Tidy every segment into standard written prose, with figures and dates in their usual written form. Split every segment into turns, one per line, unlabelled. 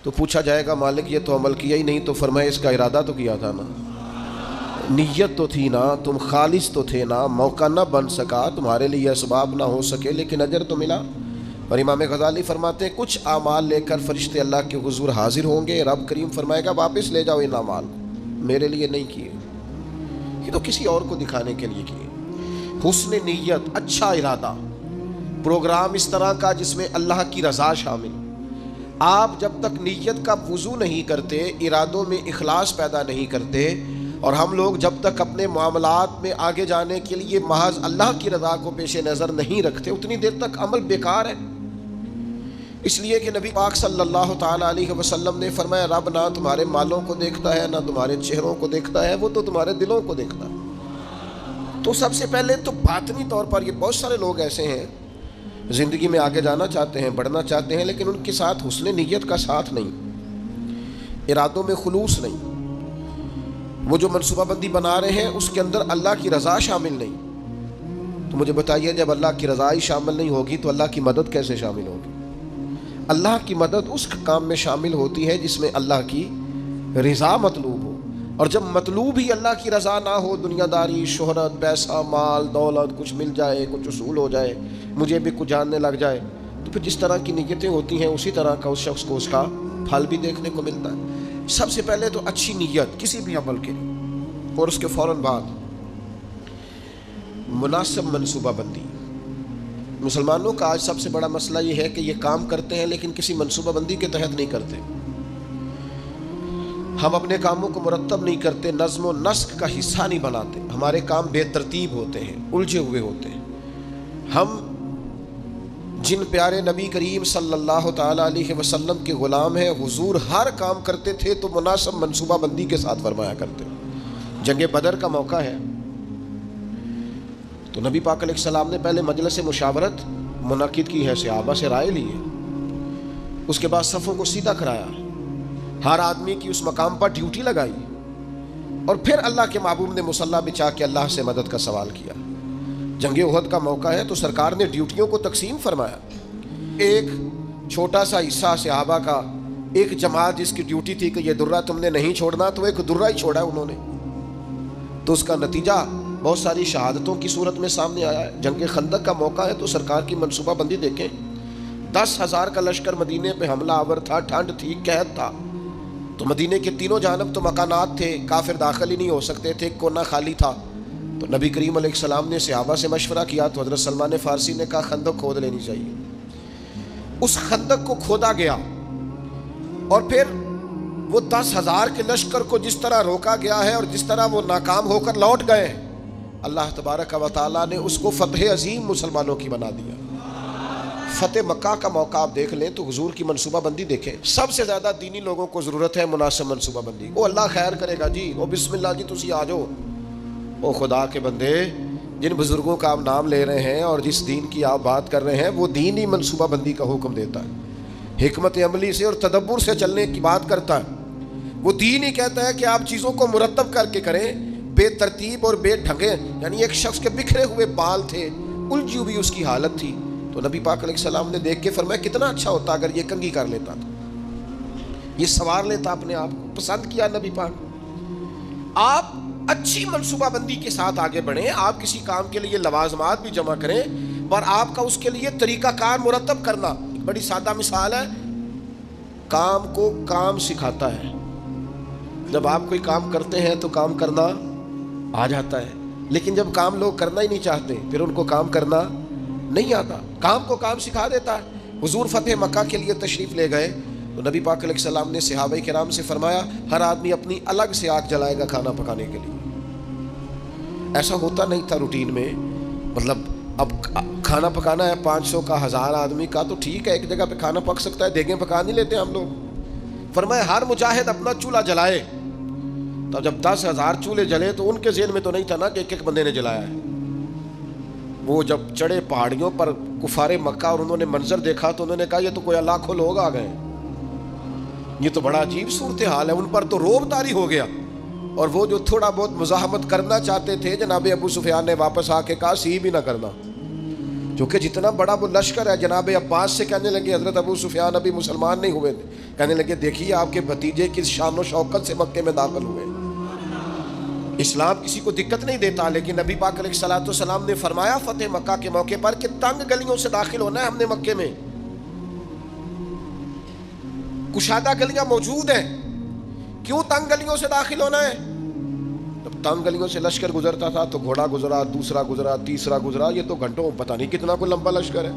تو پوچھا جائے گا مالک یہ تو عمل کیا ہی نہیں، تو فرمایا اس کا ارادہ تو کیا تھا نا، نیت تو تھی نا، تم خالص تو تھے نا، موقع نہ بن سکا، تمہارے لیے اسباب نہ ہو سکے، لیکن اجر تو ملا۔ اور امام غزالی فرماتے ہیں کچھ اعمال لے کر فرشتے اللہ کے حضور حاضر ہوں گے، رب کریم فرمائے گا واپس لے جاؤ ان اعمال کو، میرے لیے نہیں کیے، یہ تو کسی اور کو دکھانے کے لیے کیے۔ حسن نیت، اچھا ارادہ، پروگرام اس طرح کا جس میں اللہ کی رضا شامل۔ آپ جب تک نیت کا وضو نہیں کرتے، ارادوں میں اخلاص پیدا نہیں کرتے، اور ہم لوگ جب تک اپنے معاملات میں آگے جانے کے لیے محض اللہ کی رضا کو پیش نظر نہیں رکھتے، اتنی دیر تک عمل بیکار ہے۔ اس لیے کہ نبی پاک صلی اللہ تعالیٰ علیہ وسلم نے فرمایا رب نہ تمہارے مالوں کو دیکھتا ہے نہ تمہارے چہروں کو دیکھتا ہے، وہ تو تمہارے دلوں کو دیکھتا ہے۔ تو سب سے پہلے تو باطنی طور پر یہ بہت سارے لوگ ایسے ہیں زندگی میں آگے جانا چاہتے ہیں، بڑھنا چاہتے ہیں، لیکن ان کے ساتھ حسن نیت کا ساتھ نہیں، ارادوں میں خلوص نہیں، وہ جو منصوبہ بندی بنا رہے ہیں اس کے اندر اللہ کی رضا شامل نہیں۔ تو مجھے بتائیے جب اللہ کی رضا ہی شامل نہیں ہوگی تو اللہ کی مدد کیسے شامل ہوگی؟ اللہ کی مدد اس کام میں شامل ہوتی ہے جس میں اللہ کی رضا مطلوب ہو، اور جب مطلوب ہی اللہ کی رضا نہ ہو، دنیا داری، شہرت، پیسہ، مال، دولت، کچھ مل جائے، کچھ اصول ہو جائے، مجھے بھی کچھ جاننے لگ جائے، تو پھر جس طرح کی نیتیں ہوتی ہیں اسی طرح کا اس شخص کو اس کا پھل بھی دیکھنے کو ملتا ہے۔ سب سے پہلے تو اچھی نیت کسی بھی عمل کے لیے، اور اس کے فوراً بعد مناسب منصوبہ بندی۔ مسلمانوں کا آج سب سے بڑا مسئلہ یہ ہے کہ یہ کام کرتے ہیں لیکن کسی منصوبہ بندی کے تحت نہیں کرتے۔ ہم اپنے کاموں کو مرتب نہیں کرتے، نظم و نسق کا حصہ نہیں بناتے، ہمارے کام بے ترتیب ہوتے ہیں، الجھے ہوئے ہوتے ہیں۔ ہم جن پیارے نبی کریم صلی اللہ تعالیٰ علیہ وسلم کے غلام ہیں، حضور ہر کام کرتے تھے تو مناسب منصوبہ بندی کے ساتھ فرمایا کرتے۔ جنگ بدر کا موقع ہے تو نبی پاک علیہ السلام نے پہلے مجلس مشاورت منعقد کی ہے، صحابہ سے رائے لی ہے، اس کے بعد صفوں کو سیدھا کرایا، ہر آدمی کی اس مقام پر ڈیوٹی لگائی، اور پھر اللہ کے محبوب نے مصلی بچھا کے اللہ سے مدد کا سوال کیا۔ جنگ احد کا موقع ہے تو سرکار نے ڈیوٹیوں کو تقسیم فرمایا، ایک چھوٹا سا حصہ صحابہ کا، ایک جماعت جس کی ڈیوٹی تھی کہ یہ درہ تم نے نہیں چھوڑنا، تو ایک درہ ہی چھوڑا انہوں نے، تو اس کا نتیجہ بہت ساری شہادتوں کی صورت میں سامنے آیا ہے۔ جنگ خندق کا موقع ہے تو سرکار کی منصوبہ بندی دیکھیں، 10,000 کا لشکر مدینے پہ حملہ آور تھا، ٹھنڈ تھی، قحط تھا، تو مدینے کے تینوں جانب تو مکانات تھے، کافر داخل ہی نہیں ہو سکتے تھے، کونا خالی تھا، تو نبی کریم علیہ السلام نے صحابہ سے مشورہ کیا تو حضرت سلمان فارسی نے کہا خندق کھود لینی چاہیے۔ اس خندق کو کھودا گیا، اور پھر وہ 10,000 کے لشکر کو جس طرح روکا گیا ہے اور جس طرح وہ ناکام ہو کر لوٹ گئے ہیں، اللہ تبارک و تعالیٰ نے اس کو فتح عظیم مسلمانوں کی بنا دیا۔ فتح مکہ کا موقع آپ دیکھ لیں تو حضور کی منصوبہ بندی دیکھیں، سب سے زیادہ دینی لوگوں کو ضرورت ہے مناسب منصوبہ بندی۔ وہ اللہ خیر کرے گا جی، وہ بسم اللہ جی تسی آ جاؤ۔ وہ خدا کے بندے، جن بزرگوں کا آپ نام لے رہے ہیں اور جس دین کی آپ بات کر رہے ہیں، وہ دین ہی منصوبہ بندی کا حکم دیتا ہے، حکمت عملی سے اور تدبر سے چلنے کی بات کرتا ہے۔ وہ دین ہی کہتا ہے کہ آپ چیزوں کو مرتب کر کے کریں، بے ترتیب اور بے ڈھنگے، یعنی ایک شخص کے بکھرے ہوئے بال تھے، الجھی ہوئی اس کی حالت تھی، تو نبی پاک علیہ السلام نے دیکھ کے فرمایا کتنا اچھا ہوتا اگر یہ کنگھی کر لیتا تھا، یہ سوار لیتا اپنے آپ کو، پسند کیا نبی پاک۔ آپ اچھی منصوبہ بندی کے ساتھ آگے بڑھیں، آپ کسی کام کے لیے لوازمات بھی جمع کریں، اور آپ کا اس کے لیے طریقہ کار مرتب کرنا۔ ایک بڑی سادہ مثال ہے، کام کو کام سکھاتا ہے۔ جب آپ کوئی کام کرتے ہیں تو کام کرنا آ جاتا ہے، لیکن جب کام لوگ کرنا ہی نہیں چاہتے پھر ان کو کام کرنا نہیں آتا۔ کام کو کام سکھا دیتا ہے۔ حضور فتح مکہ کے لیے تشریف لے گئے تو نبی پاک علیہ السلام نے صحابہ کرام سے فرمایا ہر آدمی اپنی الگ سے آگ جلائے گا کھانا پکانے کے لیے۔ ایسا ہوتا نہیں تھا روٹین میں، مطلب اب کھانا پکانا ہے 500 کا، 1000 آدمی کا، تو ٹھیک ہے ایک جگہ پہ کھانا پک سکتا ہے، دیگیں پکا نہیں لیتے ہم لوگ۔ فرمایا ہر مجاہد اپنا چولہا جلائے۔ تو جب 10,000 چولہے جلے تو ان کے ذہن میں تو نہیں تھا نا کہ ایک بندے نے جلایا ہے۔ وہ جب چڑھے پہاڑیوں پر کفار مکہ اور انہوں نے منظر دیکھا تو انہوں نے کہا یہ تو کوئی لاکھوں لوگ آ گئے، یہ تو بڑا عجیب صورتحال ہے۔ ان پر تو روب طاری ہو گیا، اور وہ جو تھوڑا بہت مزاحمت کرنا چاہتے تھے جناب ابو سفیان نے واپس آ کے کہا سی بھی نہ کرنا، جو کہ جتنا بڑا وہ لشکر ہے، جناب عباس سے کہنے لگے، حضرت ابو سفیان ابھی مسلمان نہیں ہوئے تھے، کہنے لگے دیکھیے آپ کے بھتیجے کس شان و شوکت سے مکے میں داخل ہوئے۔ اسلام کسی کو دقت نہیں دیتا، لیکن نبی پاک علیہ الصلوۃ والسلام نے فرمایا فتح مکہ کے موقع پر کہ تنگ گلیوں سے داخل ہونا ہے ہم نے مکے میں، کشادہ گلیاں موجود ہیں، کیوں تنگ گلیوں سے داخل ہونا ہے؟ جب تنگ گلیوں سے لشکر گزرتا تھا تو گھوڑا گزرا، دوسرا گزرا، تیسرا گزرا، یہ تو گھنٹوں پتہ نہیں کتنا کوئی لمبا لشکر ہے،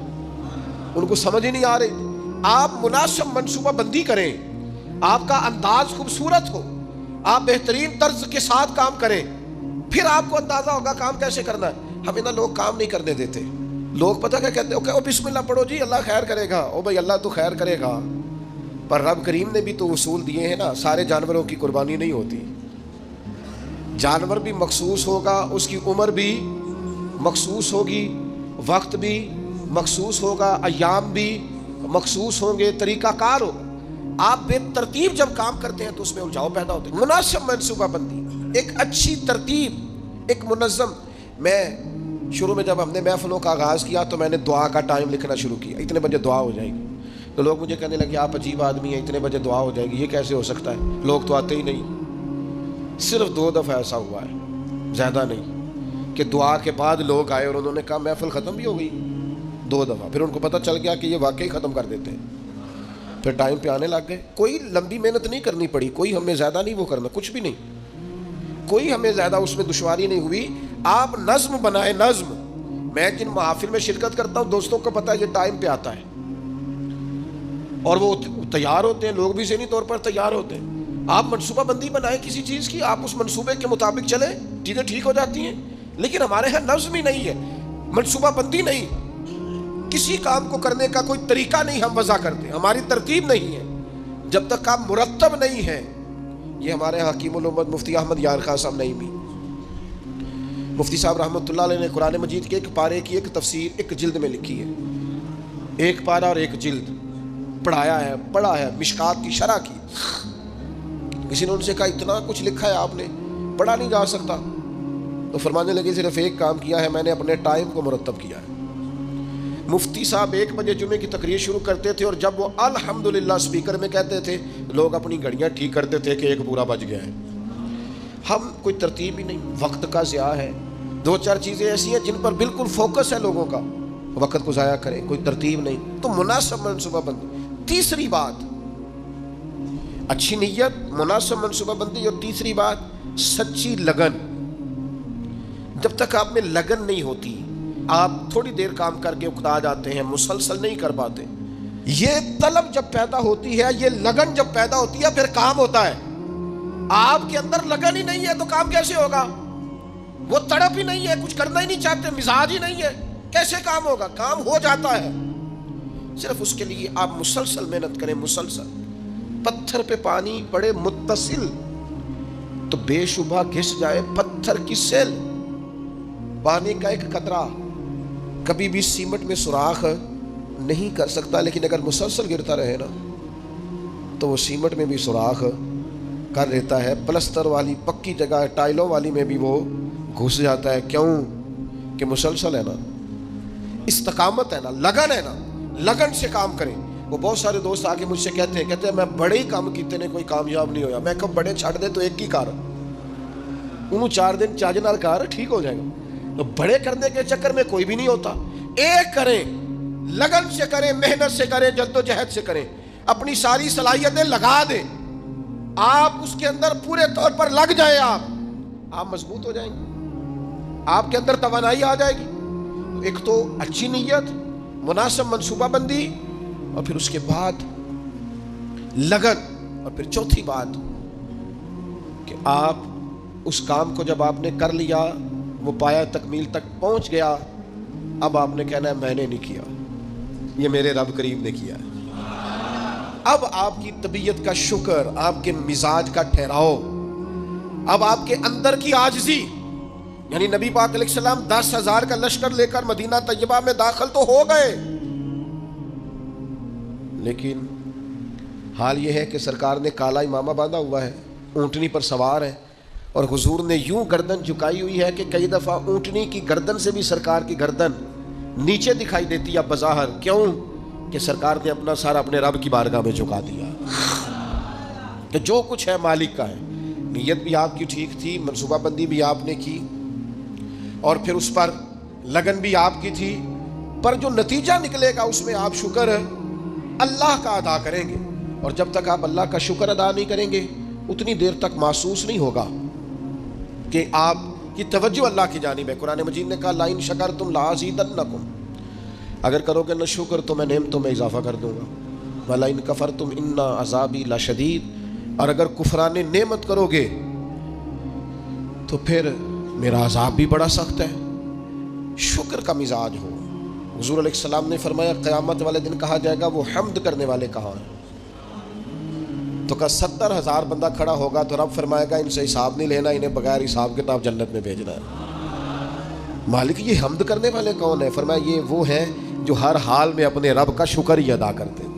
ان کو سمجھ ہی نہیں آ رہی۔ آپ مناسب منصوبہ بندی کریں، آپ کا انداز خوبصورت ہو، آپ بہترین طرز کے ساتھ کام کریں، پھر آپ کو اندازہ ہوگا کام کیسے کرنا ہے۔ ہمیں نا لوگ کام نہیں کرنے دیتے، لوگ پتہ کیا کہتے ہیں، او بسم اللہ پڑھو جی اللہ خیر کرے گا، او بھائی اللہ تو خیر کرے گا، پر رب کریم نے بھی تو اصول دیے ہیں نا، سارے جانوروں کی قربانی نہیں ہوتی، جانور بھی مخصوص ہوگا، اس کی عمر بھی مخصوص ہوگی، وقت بھی مخصوص ہوگا، ایام بھی مخصوص ہوں گے، طریقہ کار ہوگا۔ آپ بے ترتیب جب کام کرتے ہیں تو اس میں الجھاؤ پیدا ہوتے ہیں۔ مناسب منصوبہ بندی، ایک اچھی ترتیب، ایک منظم۔ میں شروع میں جب ہم نے محفلوں کا آغاز کیا تو میں نے دعا کا ٹائم لکھنا شروع کیا، اتنے بجے دعا ہو جائے گی، تو لوگ مجھے کہنے لگے آپ عجیب آدمی ہیں، اتنے بجے دعا ہو جائے گی، یہ کیسے ہو سکتا ہے، لوگ تو آتے ہی نہیں۔ صرف 2 دفعہ ایسا ہوا ہے، زیادہ نہیں، کہ دعا کے بعد لوگ آئے اور انہوں نے کہا محفل ختم بھی ہو گئی، 2 دفعہ، پھر ان کو پتہ چل گیا کہ یہ واقعی ختم کر دیتے ہیں، پھر ٹائم پہ آنے لگ گئے۔ کوئی لمبی محنت نہیں کرنی پڑی، کوئی ہمیں زیادہ نہیں وہ کرنا، کچھ بھی نہیں، کوئی ہمیں زیادہ اس میں دشواری نہیں ہوئی۔ آپ نظم بنائیں، نظم۔ میں جن محافل میں شرکت کرتا ہوں دوستوں کو پتہ ہے یہ ٹائم پہ آتا ہے اور وہ تیار ہوتے ہیں، لوگ بھی ذہنی طور پر تیار ہوتے ہیں۔ آپ منصوبہ بندی بنائیں کسی چیز کی، آپ اس منصوبے کے مطابق چلیں، چیزیں ٹھیک ہو جاتی ہیں۔ لیکن ہمارے ہاں نظم ہی نہیں ہے، منصوبہ بندی نہیں، کسی کام کو کرنے کا کوئی طریقہ نہیں ہم وضع کرتے، ہماری ترتیب نہیں ہے۔ جب تک آپ مرتب نہیں ہیں، یہ ہمارے حکیم الامت مفتی احمد یار خان صاحب نہیں بھی، مفتی صاحب رحمۃ اللہ علیہ نے قرآن مجید کے ایک پارے کی ایک تفسیر ایک جلد میں لکھی ہے، ایک پارہ اور ایک جلد پڑھا ہے مشکات کی شرح کی۔ کسی نے ان سے کہا اتنا کچھ لکھا ہے آپ نے، پڑھا نہیں جا سکتا؟ تو فرمانے لگے صرف ایک کام کیا ہے میں نے، اپنے ٹائم کو مرتب کیا ہے۔ مفتی صاحب 1 بجے جمعے کی تقریر شروع کرتے تھے اور جب وہ الحمدللہ سپیکر میں کہتے تھے لوگ اپنی گھڑیاں ٹھیک کرتے تھے کہ 1 پورا بج گیا ہے۔ ہم کوئی ترتیب ہی نہیں، وقت کا ضیاع ہے۔ 2-4 چیزیں ایسی ہیں جن پر بالکل فوکس ہے لوگوں کا، وقت کو ضائع کریں، کوئی ترتیب نہیں۔ تو مناسب منصوبہ بندی۔ تیسری بات اچھی نیت، مناسب منصوبہ بندی، اور تیسری بات سچی لگن۔ جب تک آپ میں لگن نہیں ہوتی، آپ تھوڑی دیر کام کر کے اکتا جاتے ہیں، مسلسل نہیں کر پاتے۔ یہ طلب جب پیدا ہوتی ہے، یہ لگن جب پیدا ہوتی ہے، پھر کام ہوتا ہے۔ آپ کے اندر لگن ہی نہیں ہے تو کام کیسے ہوگا؟ وہ تڑپ ہی نہیں ہے، کچھ کرنا ہی نہیں چاہتے، مزاج ہی نہیں ہے، کیسے کام ہوگا؟ کام ہو جاتا ہے، صرف اس کے لیے آپ مسلسل محنت کریں، مسلسل۔ پتھر پہ پانی پڑے متصل تو بے شبہ گھس جائے پتھر کی سیل۔ پانی کا ایک قطرہ کبھی بھی سیمنٹ میں سوراخ نہیں کر سکتا، لیکن اگر مسلسل گرتا رہے نا تو وہ سیمنٹ میں بھی سوراخ کر لیتا ہے، پلستر والی پکی جگہ ٹائلوں والی میں بھی وہ گھس جاتا ہے۔ کیوں؟ کہ مسلسل ہے نا، استقامت ہے نا، لگن ہے نا، لگن سے کام کریں۔ وہ بہت سارے دوست آگے مجھ سے کہتے ہیں میں بڑے ہی کام کیتے نے کوئی کامیاب نہیں ہویا۔ میں کب بڑے چھڑ دے تو ایک ہی کار انہوں 4 دن چاج نال کار ٹھیک ہو جائے گا۔ تو بڑے کرنے کے چکر میں کوئی بھی نہیں ہوتا۔ ایک کریں، لگن سے کریں، محنت سے کریں، جد و جہد سے کریں، اپنی ساری صلاحیتیں لگا دیں، آپ اس کے اندر پورے طور پر لگ جائیں، آپ مضبوط ہو جائیں گے، آپ کے اندر توانائی آ جائے گی۔ ایک تو اچھی نیت، مناسب منصوبہ بندی، اور پھر اس کے بعد لگن، اور پھر چوتھی بات کہ آپ اس کام کو جب آپ نے کر لیا، وہ پایا تکمیل تک پہنچ گیا، اب آپ نے کہنا ہے میں نے نہیں کیا، یہ میرے رب کریم نے کیا ہے۔ اب آپ کی طبیعت کا شکر، آپ کے مزاج کا ٹھہراؤ، اب آپ کے اندر کی عاجزی، یعنی نبی پاک علیہ السلام 10,000 کا لشکر لے کر مدینہ طیبہ میں داخل تو ہو گئے، لیکن حال یہ ہے کہ سرکار نے کالا امامہ باندھا ہوا ہے، اونٹنی پر سوار ہے، اور حضور نے یوں گردن جھکائی ہوئی ہے کہ کئی دفعہ اونٹنی کی گردن سے بھی سرکار کی گردن نیچے دکھائی دیتی ہے بظاہر، کیوں کہ سرکار نے اپنا سارا اپنے رب کی بارگاہ میں جھکا دیا کہ جو کچھ ہے مالک کا ہے۔ نیت بھی آپ کی ٹھیک تھی، منصوبہ بندی بھی آپ نے کی، اور پھر اس پر لگن بھی آپ کی تھی، پر جو نتیجہ نکلے گا اس میں آپ شکر اللہ کا ادا کریں گے، اور جب تک آپ اللہ کا شکر ادا نہیں کریں گے اتنی دیر تک محسوس نہیں ہوگا کہ آپ کی توجہ اللہ کی جانب ہے۔ قرآن مجید نے کہا لَئِن شَكَرْتُمْ لَأَزِيدَنَّكُمْ، اگر کرو گے نہ شکر تو میں نعمتوں میں اضافہ کر دوں گا، وَلَئِن كَفَرْتُمْ إِنَّ عَذَابِي لَشَدِيدٌ، اور اگر کفران نعمت کرو گے تو پھر میرا عذاب بھی بڑا سخت ہے۔ شکر کا مزاج ہو۔ حضور علیہ السلام نے فرمایا قیامت والے دن کہا جائے گا وہ حمد کرنے والے کہاں ہیں؟ تو کہا 70,000 بندہ کھڑا ہوگا تو رب فرمائے گا ان سے حساب نہیں لینا، انہیں بغیر حساب کتاب جنت میں بھیجنا ہے۔ مالک یہ حمد کرنے والے کون ہیں؟ فرمایا یہ وہ ہیں جو ہر حال میں اپنے رب کا شکر ہی ادا کرتے ہیں۔